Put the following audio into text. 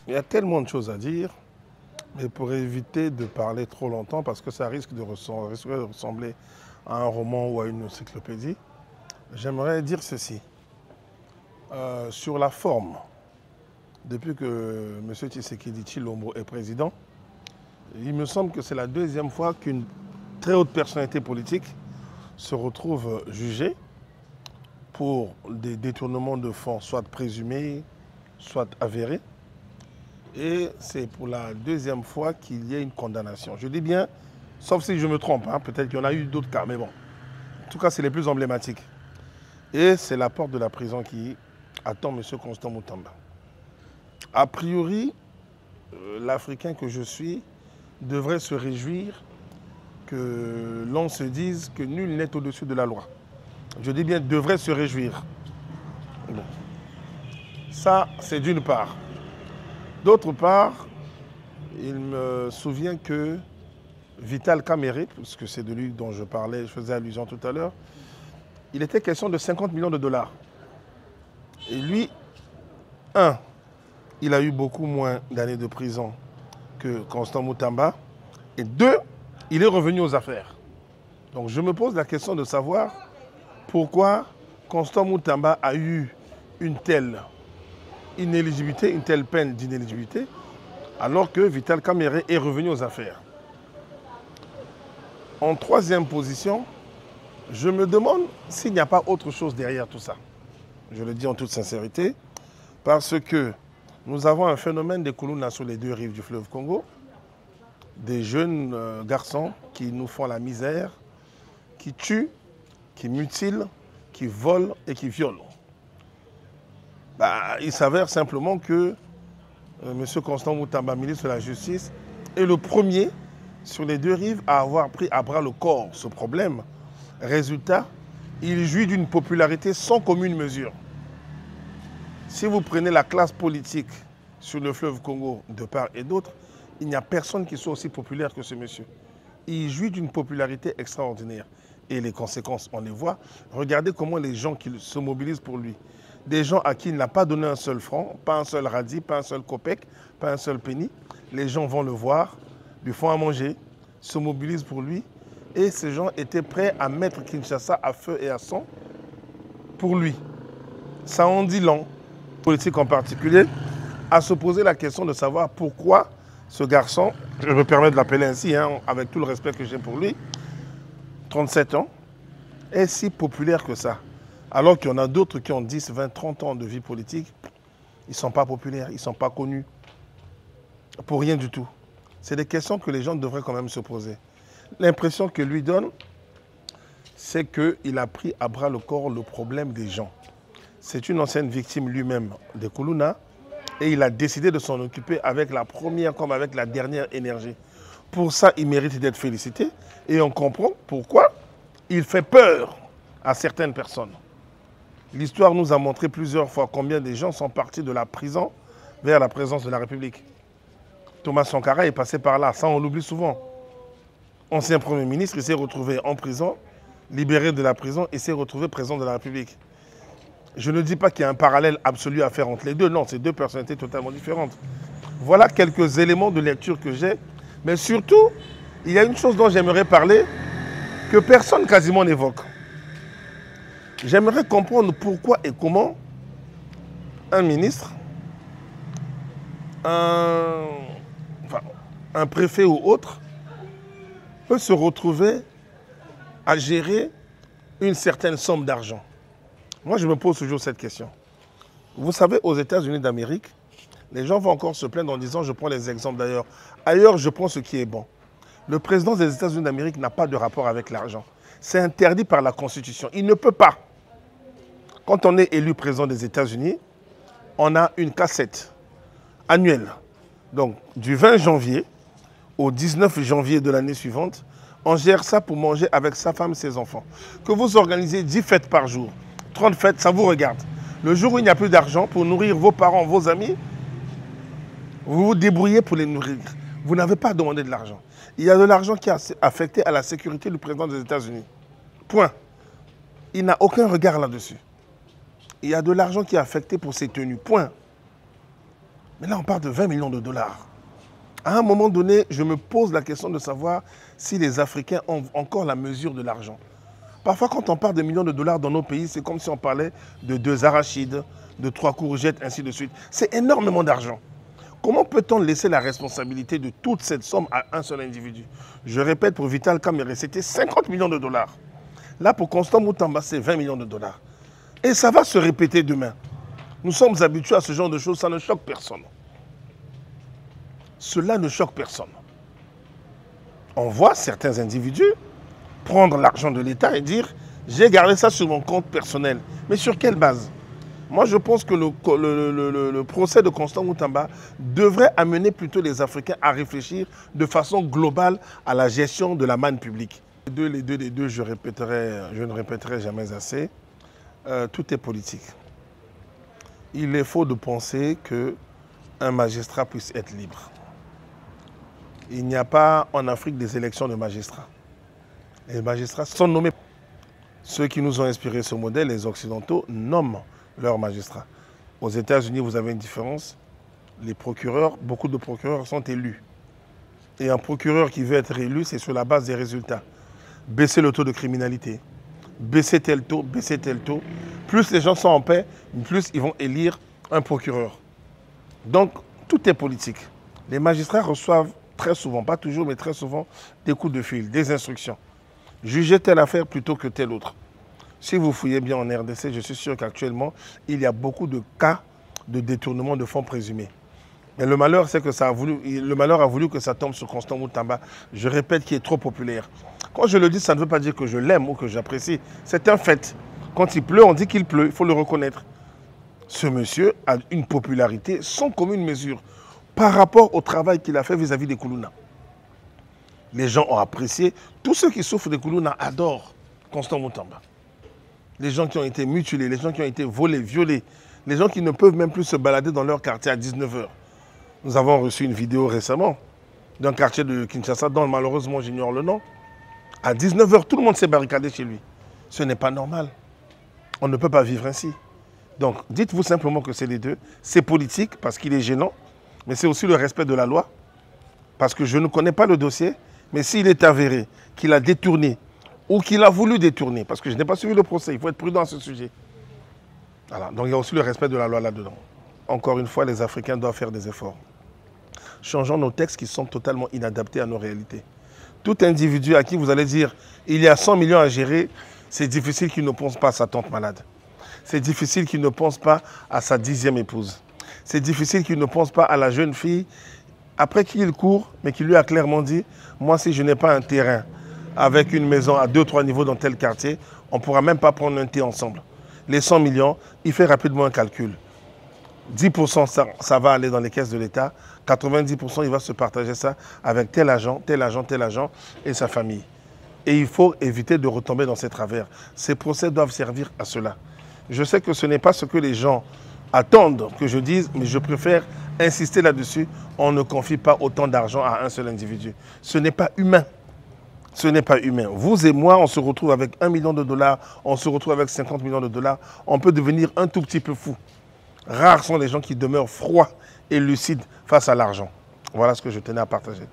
Il y a tellement de choses à dire, mais pour éviter de parler trop longtemps, parce que ça risque de ressembler à un roman ou à une encyclopédie, j'aimerais dire ceci. Sur la forme, depuis que M. Tshisekedi Tshilombo est président, il me semble que c'est la deuxième fois qu'une très haute personnalité politique se retrouve jugée pour des détournements de fonds, soit présumés, soit avérés. Et c'est pour la deuxième fois qu'il y a une condamnation. Je dis bien, sauf si je me trompe, hein, peut-être qu'il y en a eu d'autres cas, mais bon. En tout cas, c'est les plus emblématiques. Et c'est la porte de la prison qui attend M. Constant Moutamba. A priori, l'Africain que je suis devrait se réjouir que l'on se dise que nul n'est au-dessus de la loi. Je dis bien devrait se réjouir. Bon. Ça, c'est d'une part. D'autre part, il me souvient que Vital Kamerhe, puisque c'est de lui dont je parlais, je faisais allusion tout à l'heure, il était question de 50 millions de dollars. Et lui, il a eu beaucoup moins d'années de prison que Constant Moutamba. Et deux, il est revenu aux affaires. Donc je me pose la question de savoir pourquoi Constant Moutamba a eu une telle inéligibilité, une telle peine d'inéligibilité, alors que Vital Kamerhe est revenu aux affaires. En troisième position, je me demande s'il n'y a pas autre chose derrière tout ça. Je le dis en toute sincérité, parce que nous avons un phénomène des Koulouna sur les deux rives du fleuve Congo, des jeunes garçons qui nous font la misère, qui tuent, qui mutilent, qui volent et qui violent. Il s'avère simplement que M. Constant Moutamba, ministre de la Justice, est le premier sur les deux rives à avoir pris à bras le corps ce problème. Résultat, il jouit d'une popularité sans commune mesure. Si vous prenez la classe politique sur le fleuve Congo de part et d'autre, il n'y a personne qui soit aussi populaire que ce monsieur. Il jouit d'une popularité extraordinaire. Et les conséquences, on les voit. Regardez comment les gens qui se mobilisent pour lui. Des gens à qui il n'a pas donné un seul franc, pas un seul radis, pas un seul copec, pas un seul penny. Les gens vont le voir, lui font à manger, se mobilisent pour lui. Et ces gens étaient prêts à mettre Kinshasa à feu et à sang pour lui. Ça en dit long, politique en particulier, à se poser la question de savoir pourquoi ce garçon, je me permets de l'appeler ainsi, hein, avec tout le respect que j'ai pour lui, 37 ans, est si populaire que ça. Alors qu'il y en a d'autres qui ont 10, 20, 30 ans de vie politique, ils ne sont pas populaires, ils ne sont pas connus. Pour rien du tout. C'est des questions que les gens devraient quand même se poser. L'impression que lui donne, c'est qu'il a pris à bras le corps le problème des gens. C'est une ancienne victime lui-même des Koulouna et il a décidé de s'en occuper avec la première comme avec la dernière énergie. Pour ça, il mérite d'être félicité et on comprend pourquoi il fait peur à certaines personnes. L'histoire nous a montré plusieurs fois combien de gens sont partis de la prison vers la présence de la République. Thomas Sankara est passé par là, ça on l'oublie souvent. Ancien Premier ministre, il s'est retrouvé en prison, libéré de la prison et s'est retrouvé président de la République. Je ne dis pas qu'il y a un parallèle absolu à faire entre les deux, non, c'est deux personnalités totalement différentes. Voilà quelques éléments de lecture que j'ai, mais surtout, il y a une chose dont j'aimerais parler que personne quasiment n'évoque. J'aimerais comprendre pourquoi et comment un ministre, un préfet ou autre, peut se retrouver à gérer une certaine somme d'argent. Moi, je me pose toujours cette question. Vous savez, aux États-Unis d'Amérique, les gens vont encore se plaindre en disant, je prends les exemples d'ailleurs. Ailleurs, je prends ce qui est bon. Le président des États-Unis d'Amérique n'a pas de rapport avec l'argent. C'est interdit par la Constitution. Il ne peut pas. Quand on est élu président des États-Unis, on a une cassette annuelle. Donc, du 20 janvier au 19 janvier de l'année suivante, on gère ça pour manger avec sa femme et ses enfants. Que vous organisez 10 fêtes par jour, 30 fêtes, ça vous regarde. Le jour où il n'y a plus d'argent pour nourrir vos parents, vos amis, vous vous débrouillez pour les nourrir. Vous n'avez pas demandé de l'argent. Il y a de l'argent qui est affecté à la sécurité du président des États-Unis. Point. Il n'a aucun regard là-dessus. Il y a de l'argent qui est affecté pour ces tenues. Point. Mais là, on parle de 20 millions de dollars. À un moment donné, je me pose la question de savoir si les Africains ont encore la mesure de l'argent. Parfois, quand on parle de millions de dollars dans nos pays, c'est comme si on parlait de 2 arachides, de 3 courgettes, ainsi de suite. C'est énormément d'argent. Comment peut-on laisser la responsabilité de toute cette somme à un seul individu? Je répète, pour Vital Kamerhe, c'était 50 millions de dollars. Là, pour Constant Moutamba, c'est 20 millions de dollars. Et ça va se répéter demain. Nous sommes habitués à ce genre de choses, ça ne choque personne. Cela ne choque personne. On voit certains individus prendre l'argent de l'État et dire « j'ai gardé ça sur mon compte personnel ». Mais sur quelle base? Moi, je pense que le procès de Constant Moutamba devrait amener plutôt les Africains à réfléchir de façon globale à la gestion de la manne publique. Les deux, je ne répéterai jamais assez. Tout est politique. Il est faux de penser qu'un magistrat puisse être libre. Il n'y a pas en Afrique des élections de magistrats. Les magistrats sont nommés. Ceux qui nous ont inspiré ce modèle, les Occidentaux, nomment leurs magistrats. Aux États-Unis, vous avez une différence. Les procureurs, beaucoup de procureurs sont élus. Et un procureur qui veut être élu, c'est sur la base des résultats. Baisser le taux de criminalité, baisser tel taux, baisser tel taux. Plus les gens sont en paix, plus ils vont élire un procureur. Donc, tout est politique. Les magistrats reçoivent très souvent, pas toujours, mais très souvent, des coups de fil, des instructions. Jugez telle affaire plutôt que telle autre. Si vous fouillez bien en RDC, je suis sûr qu'actuellement, il y a beaucoup de cas de détournement de fonds présumés. Mais le malheur, c'est que le malheur a voulu que ça tombe sur Constant Moutamba. Je répète, qui est trop populaire. Quand je le dis, ça ne veut pas dire que je l'aime ou que j'apprécie. C'est un fait. Quand il pleut, on dit qu'il pleut. Il faut le reconnaître. Ce monsieur a une popularité sans commune mesure par rapport au travail qu'il a fait vis-à-vis des Koulouna. Les gens ont apprécié. Tous ceux qui souffrent des Koulouna adorent Constant Moutamba. Les gens qui ont été mutilés, les gens qui ont été volés, violés, les gens qui ne peuvent même plus se balader dans leur quartier à 19 h. Nous avons reçu une vidéo récemment d'un quartier de Kinshasa dont malheureusement j'ignore le nom. À 19 h, tout le monde s'est barricadé chez lui. Ce n'est pas normal. On ne peut pas vivre ainsi. Donc, dites-vous simplement que c'est les deux. C'est politique parce qu'il est gênant, mais c'est aussi le respect de la loi. Parce que je ne connais pas le dossier, mais s'il est avéré qu'il a détourné ou qu'il a voulu détourner, parce que je n'ai pas suivi le procès, il faut être prudent à ce sujet. Voilà. Donc, il y a aussi le respect de la loi là-dedans. Encore une fois, les Africains doivent faire des efforts. Changeons nos textes qui sont totalement inadaptés à nos réalités. Tout individu à qui vous allez dire il y a 100 millions à gérer, c'est difficile qu'il ne pense pas à sa tante malade. C'est difficile qu'il ne pense pas à sa 10e épouse. C'est difficile qu'il ne pense pas à la jeune fille après qui il court, mais qui lui a clairement dit « Moi, si je n'ai pas un terrain avec une maison à 2-3 niveaux dans tel quartier, on ne pourra même pas prendre un thé ensemble. » Les 100 millions, il fait rapidement un calcul. 10% ça va aller dans les caisses de l'État, 90% il va se partager ça avec tel agent, tel agent, tel agent et sa famille. Et il faut éviter de retomber dans ces travers. Ces procès doivent servir à cela. Je sais que ce n'est pas ce que les gens attendent que je dise, mais je préfère insister là-dessus. On ne confie pas autant d'argent à un seul individu. Ce n'est pas humain. Ce n'est pas humain. Vous et moi, on se retrouve avec 1 million de dollars, on se retrouve avec 50 millions de dollars. On peut devenir un tout petit peu fou. Rares sont les gens qui demeurent froids et lucides face à l'argent. Voilà ce que je tenais à partager.